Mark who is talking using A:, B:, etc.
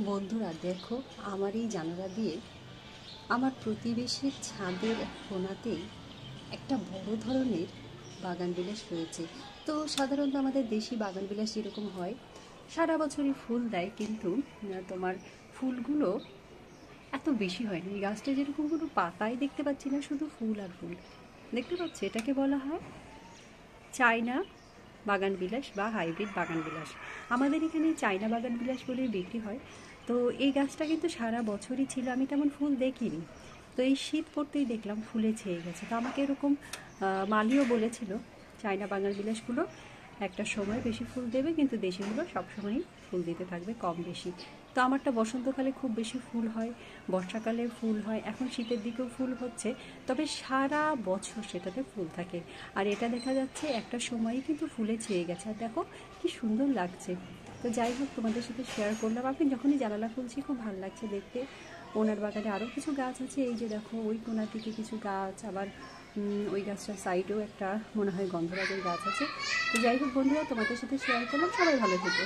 A: বন্ধুরা দেখো, আমার এই জানালা দিয়ে আমার প্রতিবেশীর ছাদের কোণাতেই একটা বড় ধরনের বাগানবিলাস রয়েছে। তো সাধারণত আমাদের দেশি বাগানবিলাস যেরকম হয় সারা বছরই ফুল দেয়, কিন্তু তোমার ফুলগুলো এত বেশি হয় না। এই গাছটা যেরকম কোনো পাতাই দেখতে পাচ্ছি না, শুধু ফুল আর ফুল দেখতে পাচ্ছি। এটাকে বলা হয় চায়না বাগানবিলাস বা হাইব্রিড বাগানবিলাস। আমাদের এখানে চায়না বাগানবিলাস বলে বিক্রি হয়। তো এই গাছটা কিন্তু সারা বছরই ছিল, আমি তেমন ফুল দেখিনি। তো এই শীত পড়তেই দেখলাম ফুলে ছেয়ে গেছে। তো আমাকে এরকম মালিও বলেছিল চায়না বাগানবিলাসগুলো একটা সময় বেশি ফুল দেবে, কিন্তু দেশিগুলো সবসময়ই ফুল দিতে থাকবে কম বেশি। তো আমারটা বসন্তকালে খুব বেশি ফুল হয়, বর্ষাকালে ফুল হয়, এখন শীতের দিকেও ফুল হচ্ছে, তবে সারা বছর সেটাতে ফুল থাকে। আর এটা দেখা যাচ্ছে একটা সময়ই কিন্তু ফুলে ছেয়ে গেছে, আর দেখো কি সুন্দর লাগছে। তো যাই হোক, তোমাদের সাথে শেয়ার করলাম। আমি যখনই জানালা খুলছি খুব ভালো লাগছে দেখতে। ওনার বাগানে আরও কিছু গাছ আছে, এই যে দেখো ওই কোণার দিকে কিছু গাছ, আবার ওই গাছটার সাইডেও একটা মনে হয় গন্ধরাজের গাছ আছে। তো যাই হোক বন্ধুরা, তোমাদের সাথে শেয়ার করলাম। সবাই ভালো থেকো।